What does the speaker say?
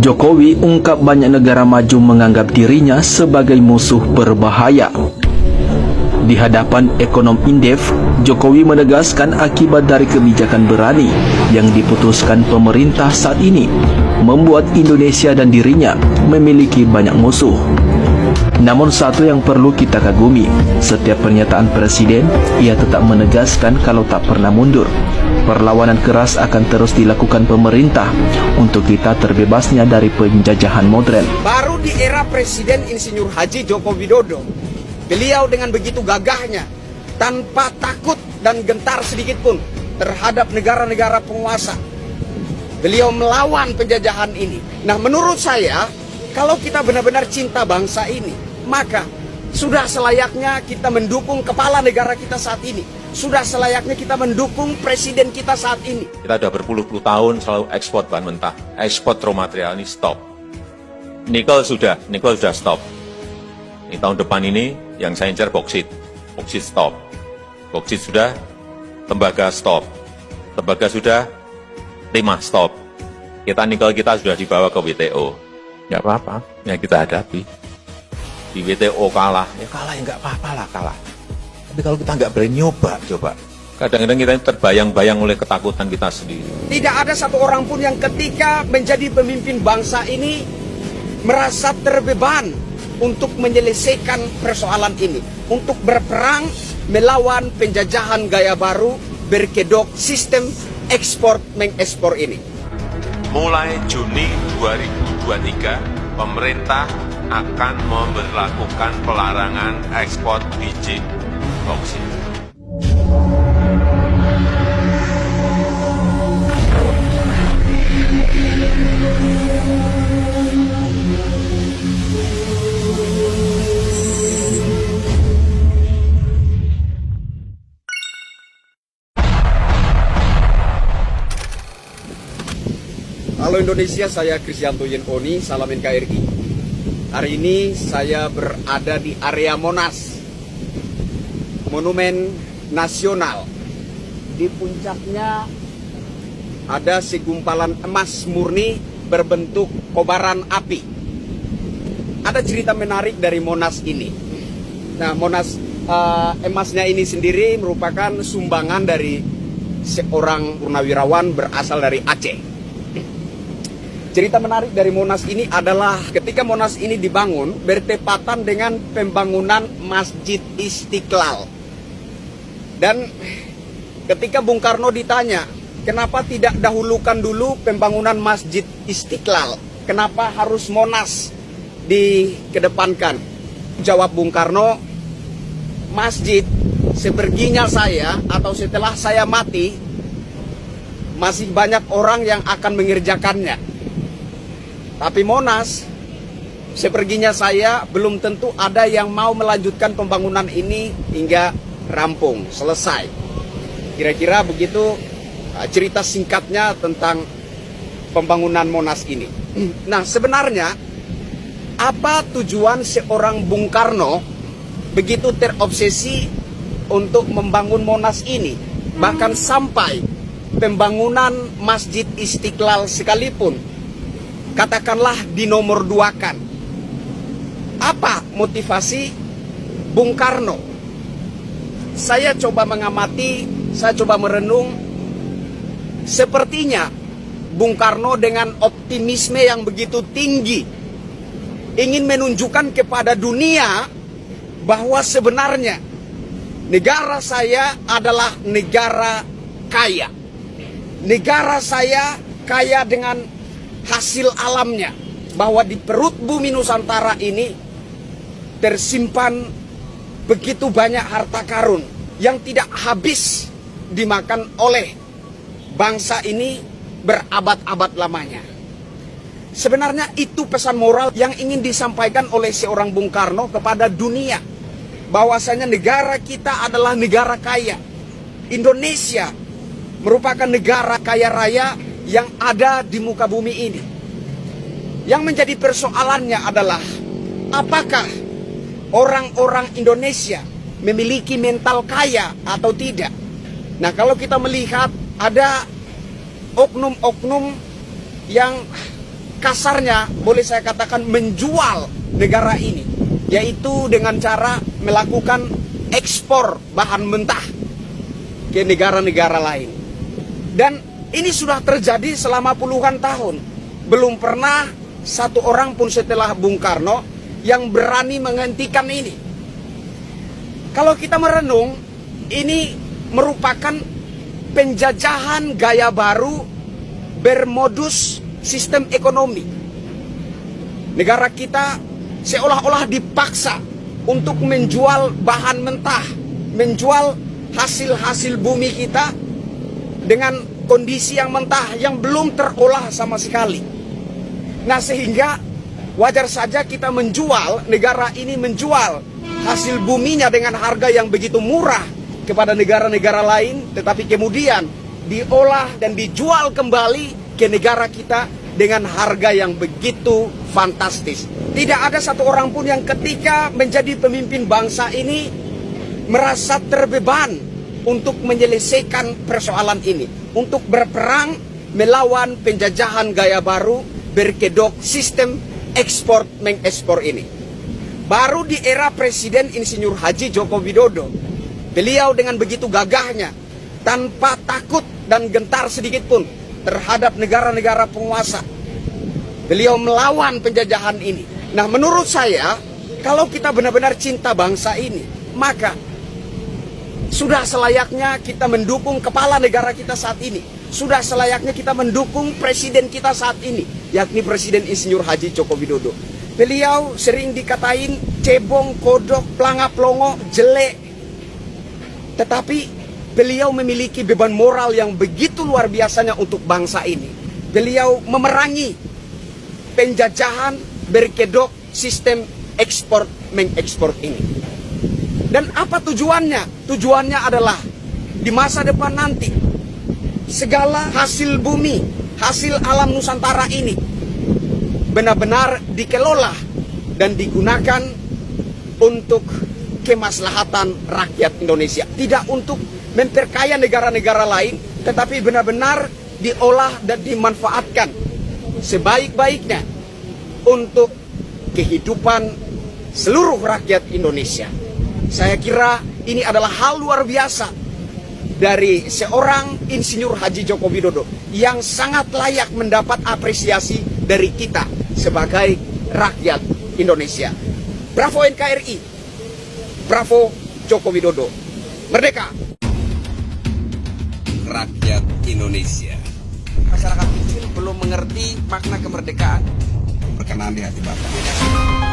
Jokowi ungkap banyak negara maju menganggap dirinya sebagai musuh berbahaya. Di hadapan ekonom Indef, Jokowi menegaskan akibat dari kebijakan berani yang diputuskan pemerintah saat ini membuat Indonesia dan dirinya memiliki banyak musuh. Namun satu yang perlu kita kagumi, setiap pernyataan Presiden, ia tetap menegaskan kalau tak pernah mundur. Perlawanan keras akan terus dilakukan pemerintah untuk kita terbebasnya dari penjajahan modern. Baru di era Presiden Insinyur Haji Joko Widodo, beliau dengan begitu gagahnya, tanpa takut dan gentar sedikit pun terhadap negara-negara penguasa, beliau melawan penjajahan ini. Nah, menurut saya, kalau kita benar-benar cinta bangsa ini, maka sudah selayaknya kita mendukung kepala negara kita saat ini. Sudah selayaknya kita mendukung presiden kita saat ini. Kita sudah berpuluh-puluh tahun selalu ekspor bahan mentah, ekspor raw material ini stop. Nikel sudah stop. Ini tahun depan ini yang saya incar boksit stop. Boksit sudah, tembaga stop. Tembaga sudah, timah stop. Nikel kita sudah dibawa ke WTO. Nggak apa-apa, yang kita hadapi. Di WTO kalah, ya kalah ya nggak apa-apa lah kalah. Tapi kalau kita nggak berani nyoba, coba. Kadang-kadang kita terbayang-bayang oleh ketakutan kita sendiri. Tidak ada satu orang pun yang ketika menjadi pemimpin bangsa ini merasa terbeban untuk menyelesaikan persoalan ini. Untuk berperang melawan penjajahan gaya baru berkedok sistem ekspor mengekspor ini. Mulai Juni 2023, pemerintah akan memberlakukan pelarangan ekspor biji boksit. Halo Indonesia, saya Kristianto Yenoni, salam NKRI. Hari ini saya berada di area Monas, Monumen Nasional. Di puncaknya ada segumpalan emas murni berbentuk kobaran api. Ada cerita menarik dari Monas ini. Nah, Monas emasnya ini sendiri merupakan sumbangan dari seorang purnawirawan berasal dari Aceh. Cerita menarik dari Monas ini adalah ketika Monas ini dibangun bertepatan dengan pembangunan Masjid Istiqlal. Dan ketika Bung Karno ditanya, kenapa tidak dahulukan dulu pembangunan Masjid Istiqlal? Kenapa harus Monas dikedepankan? Jawab Bung Karno, masjid seperginya saya atau setelah saya mati, masih banyak orang yang akan mengerjakannya. Tapi Monas, seperginya saya, belum tentu ada yang mau melanjutkan pembangunan ini hingga rampung, selesai. Kira-kira begitu cerita singkatnya tentang pembangunan Monas ini. Nah, sebenarnya apa tujuan seorang Bung Karno begitu terobsesi untuk membangun Monas ini? Bahkan sampai pembangunan Masjid Istiqlal sekalipun katakanlah dinomor duakan. Apa motivasi Bung Karno? Saya coba mengamati, saya coba merenung. Sepertinya Bung Karno dengan optimisme yang begitu tinggi ingin menunjukkan kepada dunia bahwa sebenarnya negara saya adalah negara kaya. Negara saya kaya dengan hasil alamnya, bahwa di perut bumi Nusantara ini tersimpan begitu banyak harta karun yang tidak habis dimakan oleh bangsa ini berabad-abad lamanya. Sebenarnya itu pesan moral yang ingin disampaikan oleh seorang Bung Karno kepada dunia, bahwasanya negara kita adalah negara kaya. Indonesia merupakan negara kaya raya yang ada di muka bumi ini. Yang menjadi persoalannya adalah apakah orang-orang Indonesia memiliki mental kaya atau tidak. Nah, kalau kita melihat ada oknum-oknum yang kasarnya boleh saya katakan menjual negara ini, yaitu dengan cara melakukan ekspor bahan mentah ke negara-negara lain. Dan ini sudah terjadi selama puluhan tahun. Belum pernah satu orang pun setelah Bung Karno yang berani menghentikan ini. Kalau kita merenung, ini merupakan penjajahan gaya baru bermodus sistem ekonomi. Negara kita seolah-olah dipaksa untuk menjual bahan mentah, menjual hasil-hasil bumi kita dengan kondisi yang mentah, yang belum terolah sama sekali. Nah, sehingga wajar saja kita menjual, negara ini menjual hasil buminya dengan harga yang begitu murah kepada negara-negara lain, tetapi kemudian diolah dan dijual kembali ke negara kita dengan harga yang begitu fantastis. Tidak ada satu orang pun yang ketika menjadi pemimpin bangsa ini merasa terbeban untuk menyelesaikan persoalan ini, untuk berperang melawan penjajahan gaya baru berkedok sistem ekspor mengekspor ini. Baru di era Presiden Insinyur Haji Joko Widodo, beliau dengan begitu gagahnya, tanpa takut dan gentar sedikit pun terhadap negara-negara penguasa, beliau melawan penjajahan ini. Nah, menurut saya, kalau kita benar-benar cinta bangsa ini, maka sudah selayaknya kita mendukung kepala negara kita saat ini. Sudah selayaknya kita mendukung presiden kita saat ini, yakni Presiden Insinyur Haji Joko Widodo. Beliau sering dikatain cebong, kodok, pelangap longo, jelek. Tetapi beliau memiliki beban moral yang begitu luar biasanya untuk bangsa ini. Beliau memerangi penjajahan berkedok sistem ekspor mengekspor ini. Dan apa tujuannya? Tujuannya adalah di masa depan nanti segala hasil bumi, hasil alam Nusantara ini benar-benar dikelola dan digunakan untuk kemaslahatan rakyat Indonesia. Tidak untuk memperkaya negara-negara lain, tetapi benar-benar diolah dan dimanfaatkan sebaik-baiknya untuk kehidupan seluruh rakyat Indonesia. Saya kira ini adalah hal luar biasa dari seorang Insinyur Haji Joko Widodo yang sangat layak mendapat apresiasi dari kita sebagai rakyat Indonesia. Bravo NKRI, bravo Joko Widodo, merdeka! Rakyat Indonesia. Masyarakat kecil belum mengerti makna kemerdekaan. Berkenan di hati Bapak.